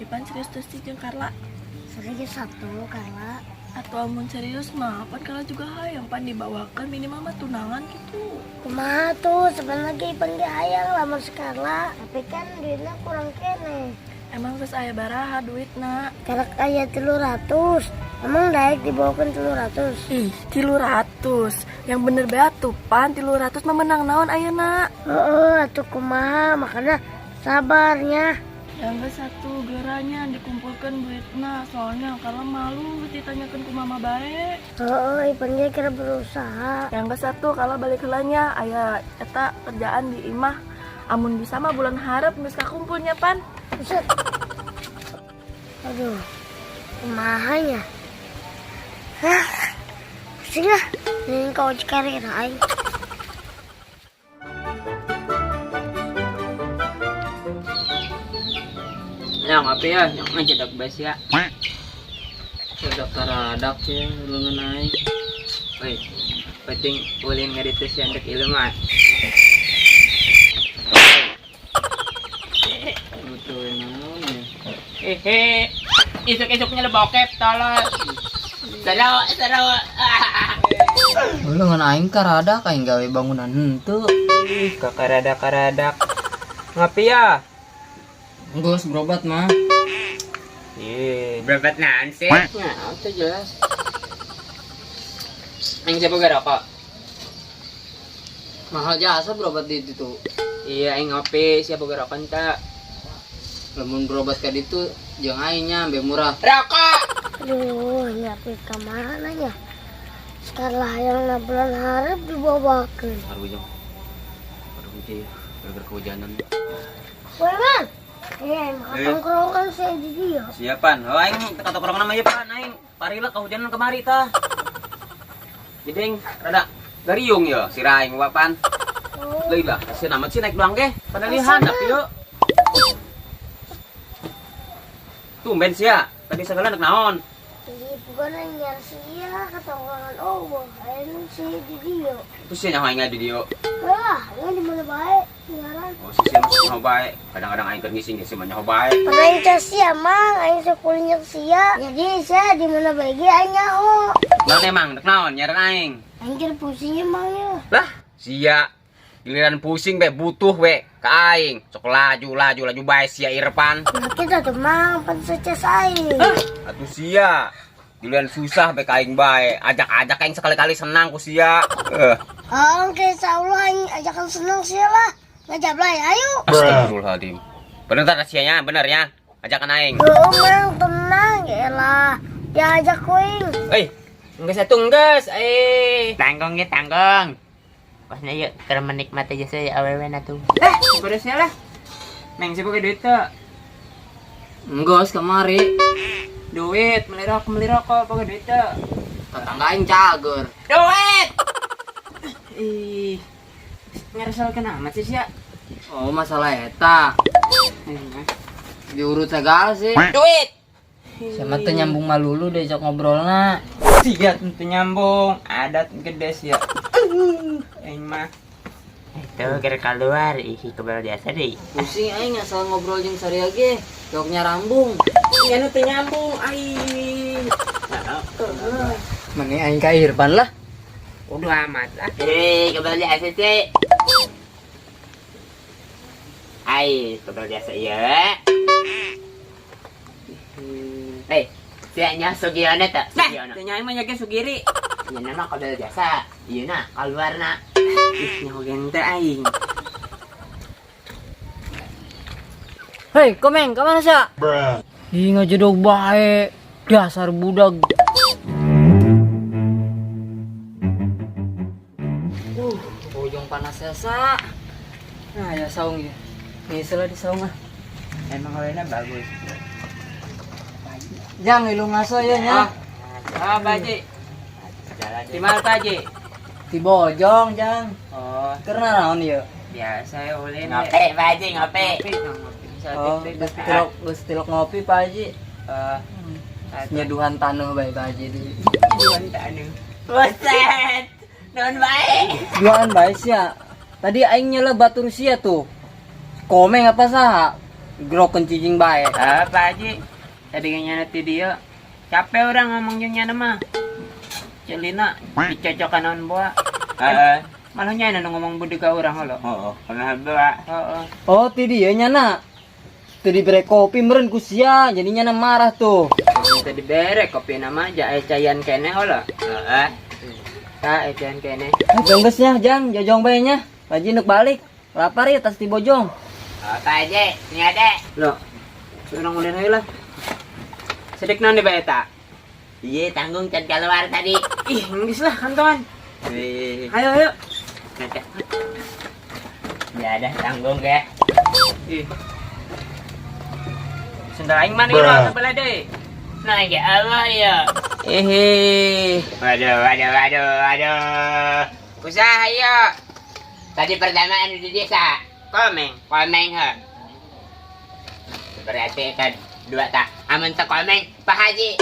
Ipan serius tuh sih jeung Karla. Serius satu Karla. Atau amun serius mah pan Karla juga hayang pan dibawakan minimal mah tunangan gitu. Kumaha tuh sebenarnya Ipan ge hayang lamar si Karla, tapi kan duitnya kurang kene. Emang geus aya baraha duitna? Karek aya 300. Emang daek dibawakan 300. Ih, 300. Yang bener bae atuh pan 300 mah menang naon ayeuna. Heeh, atuh kumaha makanya sabarnya. Yang ke satu geranya dikumpulkan duitna soalnya Karla malu ditanyakan ku mama bae. Heeh, Ipan ge kira berusaha. Yang ke satu kalau balik heulanya aya eta kerjaan di imah amun bisa mah bulan harap geus kakumpulnya pan. Buset. Aduh, kumaha ya? Hah, pusing lah. Ini kau cekari aing. Ya ngapain ya, yang ngejedak bes ya. Sudah karadak ya, lu naik. Woi, penting ulin ngeritus yang dek ilmu. Betul naon ya. Isuk-isuknya le bokep tolong. Sarawa. Lu ngan aing karadak aing gawe bangunan henteu. Karadak. Ngapain ya? Geus berobat mah. Berobat naan sih? Nah, itu jelas. Yang siapa gak rokok? Mahal jasa berobat di itu. Iya, yang ngopi siapa gak rokok tak? Lamun berobat ka ditu jeung aing nya be murah. Rokok! Aduh, nyapi kemana ya? Sekarang yang bulan harap dibawakan. Baru hujan ya, gara-gara kehujanan. Woi man, makan kerokan saya di dia. Siapan? Oh, aing kata korong nama ya pan, aing parila kehujanan kemari tah. Jadi rada gariung ya, si Raing wapan. Leuy lah, si namat sih naik doang ge. Pada lihat yuk. Tumben sia, tadi segala nak naon? Jadi bukan nyar sia ketongan Allah, ayo sih di dia. Terus sih nyawa ingat di dia. Lah, ini di mana baik ngaran. Oh, si sia masuk nyawa baik. Kadang-kadang aing keur ngising sih mah nyawa baik. Pernah nyar sia mang, ayo sekulnya sia. Jadi saya di mana baik ayo nyaho. Naon emang, nak naon nyaran aing. Anjir pusingnya mang ya. Lah, sia. Giliran pusing be butuh we ka aing. Sok laju bae sia Irfan. Nah kita tuh mang penseca saing. Atuh sia. Giliran susah be ka aing bae. Ajak-ajak aing sekali-kali senang ku sia. Oke, insyaallah aing ajakan senang sia lah. Ngajak lah ayo. Astagfirullahaladzim. Bener tak sianya, bener ya. Ajakan aing. Oh mang tenang ya lah. Diajak kuing. Enggeus atuh enggeus. Tanggung. Pas na yuk, keur menikmati jasa awewe na tuh. Pada sia lah. Meng siapa ke duit tuh? Geus kamari. Duit, beli rokok, pakai duit tuh. Tetangga aing cager. Duit! Ih, ngeresalkan amat sih sia. Oh, masalah eta. Diurut segala sih. Duit! Sama teu nyambung malulu diajak ngobrolna. Sia tentu nyambung, adat gede sih ya. Aing mah itu gara keluar isi kebal biasa deh. Pusing aing asal ngobrol jeung saria ge, joknya rambung. Ya nu teu nyambung aing. Mane aing ka Irfan lah. Udah amat lah. Kebal biasa sih. Kebal biasa ya. Sianya Sugiono tak? Sugiono. Sianya mah nyake Sugiri. Ieu mah kebal biasa. Ieu na kaluarna. Nyaho gente aing. Hei, komeng, kemana sih? Ih, ngajedog bae. Dasar budak. Ujung panas sa. Nah, ya saung ya. Ngisel di saung ah. Emang awalnya bagus. Jang ilu ngaso ya nya. Baji. Di mana Baji? Di Bojong, Jang. Oh, Karena naon ieu? biasa ya ulin. Ngopi Baji, ngopi. Oh, geus tilok ngopi Pak Haji. Nyeduhan taneuh bae Pak Haji di. Juan taneuh. Buset. Naon bae? Duaan bae sia. Tadi aing nyela batur sia tuh. Komeng apa saha? Groken cicing baik. Apa Haji? Tadi kayaknya nanti dia capek orang ngomongnya nama. Celina dicocokan on buah. Malah nyana ngomong budi ka orang lo. Pernah doa. Oh, ti dia nyana. Tadi bere kopi meren ku sia, jadinya nyana marah tuh. Tadi bere kopi nama aja cayan kene hola. Ta cayan kene. Jonggesnya, Jang, jojong bayanya. Lagi nuk balik. Lapar ya tas ti bojong. Apa aja? Ini ada. Lo. Surang ulin ayo lah. Sedek non di bayeta. Iya, tanggung can keluar tadi. Ih, nggis lah kanton. Ayo ayo. Ya ada tanggung ya. Ih. Sendal aing mana ira sebelah deui. Nah, ya Allah ya. Waduh. Usaha ayo. Tadi pertamaan di desa. Komeng. Komeng ha. Berarti kan dua tak. Aman tak komeng, Pak Haji.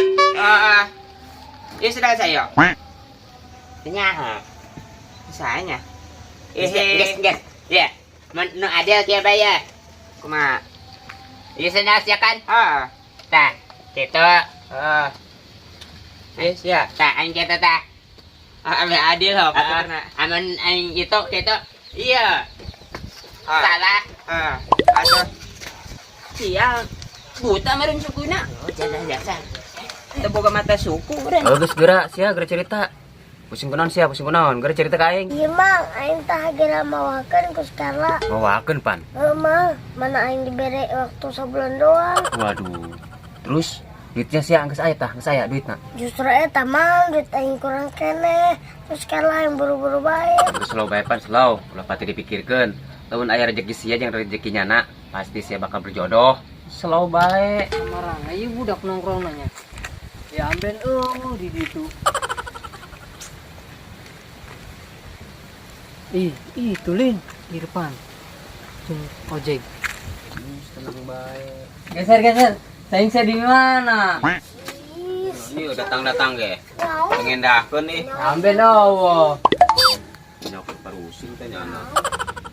Ya sudah saya. Nyaha. Usahanya. Gas. Ya. Nu ada kia bayar. Kumaha? Ya senang ya kan? Tah. Gitu. Yes ya. Tah aing kita tah. Ame adil ho paturna. Aman aing itu gitu. Iya. Salah. Aduh. Sial. Buta meren sukuna. Oh, jangan dasar. Teu boga mata suku meureun. Geus geura sia geura cerita. Pusing kunaon sia, pusing kunaon? Geura cerita ka aing. Iya mang, aing tah geura mawakeun ku skala. Mawakeun pan. Mang, mana aing dibere waktu sebulan doang. Waduh. Terus duitnya sia geus aya tah, geus aya duitna. Justru eta mang duit aing kurang keneh. Terus skala yang buru-buru bae. Terus slow bae pan, slow. Ulah pati dipikirkeun. Lamun aya rezeki sia jeung rezeki nyana, pasti sia bakal berjodoh. Slow bae. Marah, ayo budak nongkrong nanya. Ya amben di ditu. Itu Lin, di depan. Ojek. Tenang baik. Geser. Saing saya di mana? Ini datang ge. Mau Pengen dahkeun nih. Amben awo. Nyokot parusin teh nyana.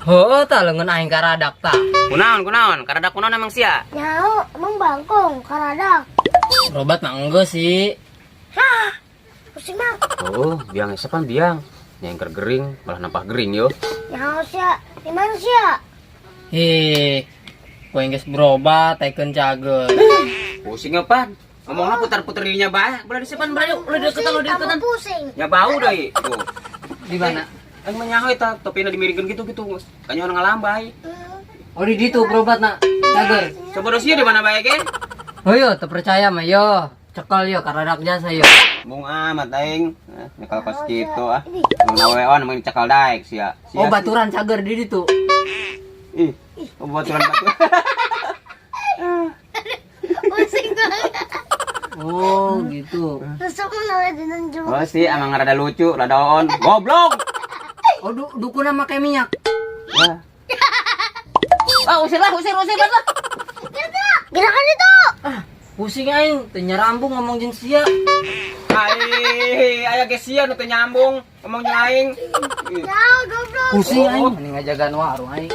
Heueuh tah leungeun aing karadak tah. Kunaon? Karadak kunaon emang sia? nyao, emang bangkong karadak. Berobat mah enggak sih. Hah, pusing mang. Oh, biang sepan biang. Nyengker gering, malah nampah gering yo. Nyao sia, di mana sia? Kowe geus berobat taikeun cager. Pusing apaan? Ngomongnya putar-putar dirinya bae. Boleh disepan berayu, boleh deketan, boleh deketan. Pusing. Ya bau deui. Tuh. Di mana? Aing menyaho eta, topina dimiringkeun gitu-gitu. Kanya orang ngalambai. Oh di ditu berobat nak cager. Coba dosia di mana bae ge? Oh yo, teu percaya mah yo. Cekal yo karadak jasa yo. Bung amat aing. Nyekal pas kitu ah. Mun naweon mun cekal daek sia. Oh baturan cager di ditu. Ih, baturan. Pusing banget. Oh gitu. Terus aku nawe dinanjung. Oh sih emang rada lucu, rada on. Goblok. Oh dukuna make minyak. Ya. Usir lah. Gerakan itu. Pusing aing, teu nyarambung ngomong jeung sia. Aya ge sia nu teu nyambung ngomong jeung aing. Nyao, goblok. Pusing aing, mending ngajagaan warung aing.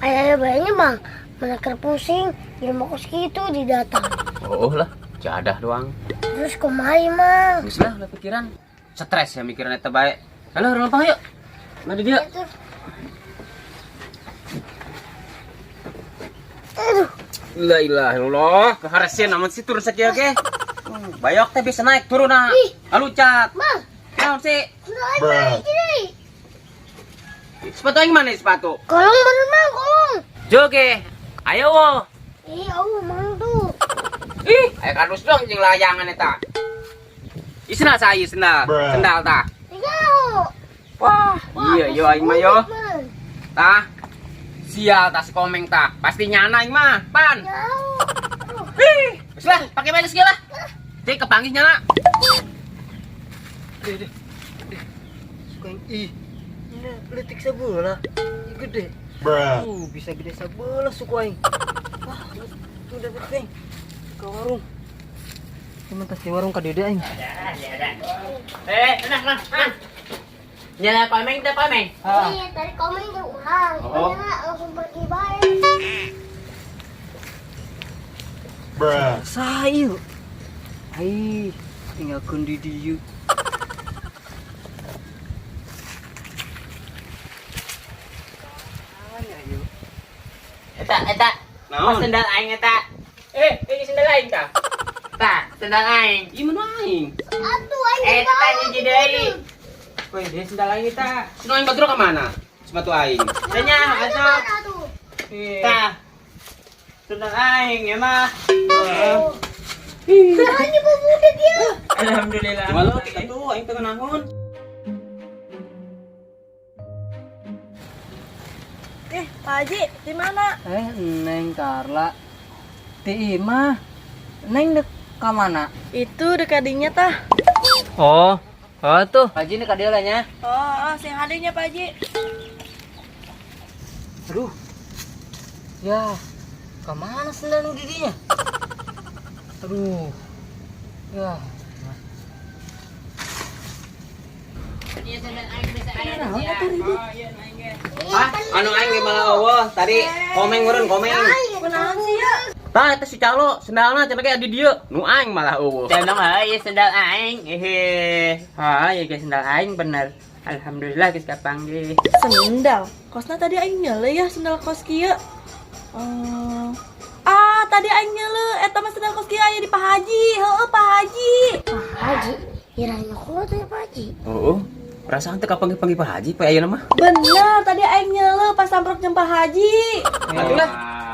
Ayah bayinya bang, mana pusing, di rumah kos gitu di datang. Oh lah, jadah doang. Terus kumaha mang? Geus lah udah pikiran. Stres ya mikiran eta bae. Halo, rempah yuk. Mana dia? Aduh, La ilaha illallah, keharasian amat sih turun sakieu ge. Bayok teh bisa naik turun na. Alucat. bang, Naon sih? naik ini. Sepatu yang mana sepatu? Kolong bener mang, kolong. Joge. Ayo wo. Ih, mang tuh. Ih, ayo kadus dong jeung layangan eta. Isna saya sendal tah. Nyao. Wah, iya yo aing mah yo. Tah. Sial tas komeng tah. Pasti nyana aing mah. Pan. Nyao. Ih, geus lah, pake baju segala. Cek kepanggih nyana. Suka ih. Ini letik sabeula. Gede. Bisa gede sabeula suku aing. Wah, tuh udah gede. Ke warung. Cuman tas di warung ka dede aing. Nah. Nyala komeng. Iya, tadi komen ke orang. Oh. Makanya langsung pergi baik. Sayu. Ai, tinggalkan di dieu. Eta. Naon? Pas sendal aing eta. Ini sendal aing ta. Ta, sendal aing. Ieu mun aing. Aduh, Eta hiji deui. Woi, dia sendal aing eta. Sinu aing batur ka mana? Sepatu aing. Tanya, atuh. aduh. Ta. Sendal aing ya mah. Ini pemuda dia. Alhamdulillah. Walau tika tuh aing teu naon. Pak Haji, di mana? Neng Carla. Ti imah. Neng dek ka mana? Itu dekadinya tah. Oh tuh. Haji ini kadieu lah nya. Sing hadinya Pak Haji. Aduh. Ya, kemana sendal giginya? Aduh. Ya. Iya sendal aing bisa aing. Hah? Anu aing ge malah eueuh. Tadi komeng meureun komeng. Kunaon sih ya? Tah eta si Calo sendalna cenah ge di dieu. Nu aing malah eueuh. Tolong ieu sendal aing. Ieu ge sendal aing bener. Alhamdulillah geus kapanggih. Sendal. Kosna tadi aing nyele ya sendal kos kieu. Tadi aing nyele eta mah sendal kos kieu aya di Pak Haji. Heueuh Pak Haji. Pak Haji, kirain aku tuh ya Pak Haji. Heeh. Perasaan teu kapanggih-panggih Pak Haji Pak ayeuna mah. Bener, tadi aing nyele pas samprot jeung Pak Haji. Atuh lah.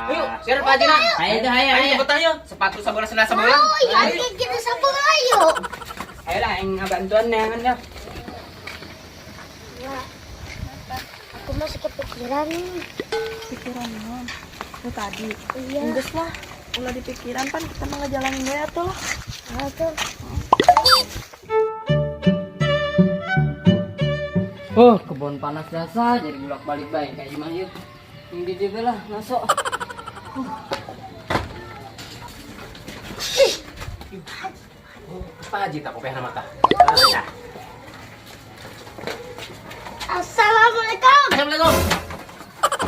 Ayo, siar Pak Haji na. Ayo tuh, ayo. Cepet ayo. Sepatu sabeula sendal sabeula. Oh iya, kita sabun ayo. Ayo lah, aing ngabantuan neangan dah. Wah, aku masih kepikiran nih. Pikiran naon? Itu tadi. Iya. Enggeus lah. Ulah dipikiran pan kita mah ngejalanin we atuh lah. Aduh. Kebun panas biasa jadi bolak-balik baik kayak gimana yuk. Yang di dia lah masuk. Pak Haji tak kopeh nama tah. Assalamualaikum. Assalamualaikum.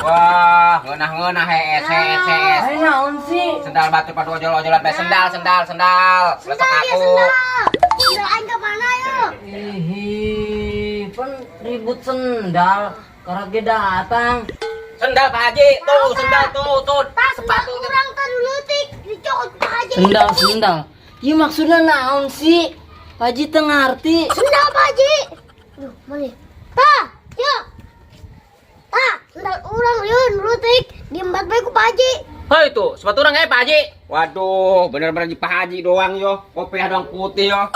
Wah, ngeunah-ngeunah hees. Ayo naon sih? Sendal batu padu ojol-ojolan bae sendal. Lesok aku. Sendal aing ke mana yuk? Pan ribut sendal. Karena dia datang. Sendal Pak Haji, tuh sendal tuh. Sepatu orang tadi lutik dicokot Pak Haji. Sendal. Iya maksudnya naon sih? Haji teu ngarti. Sendal Pak Haji. Duh, mana? Tah, yuk. Tah, sendal orang yun lutik diembat bae ku Pak Haji. Hei tuh, sepatu orang Pak Haji. Waduh, bener-bener di Pak Haji doang yo. Kopiah doang putih yo.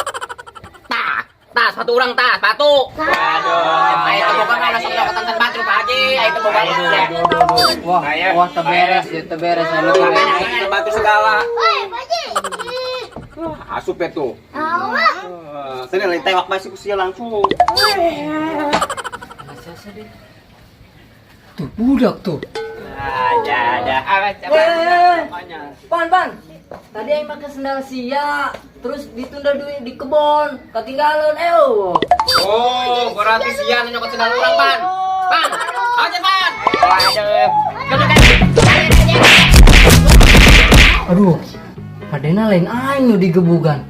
Tah, sepatu orang tah, sepatu. Waduh, ayo tuh bukan mana sendal ketantan batu Pak Haji. Ayo tuh bukan. Wah, teberes. Ayo batu segala. Woi, Pak Haji. Asup ya tuh. Awak. Sini lain tewak masih usia langsung. Tuh budak tuh. Ada. Pan. Tadi aing pakai sendal sia, terus ditunda di kebon, ketinggalan. Oh, berarti sian nyokot sendal orang, Pan. Aja, Pan. Waduh. Aduh, adena lain aing nu digebugan.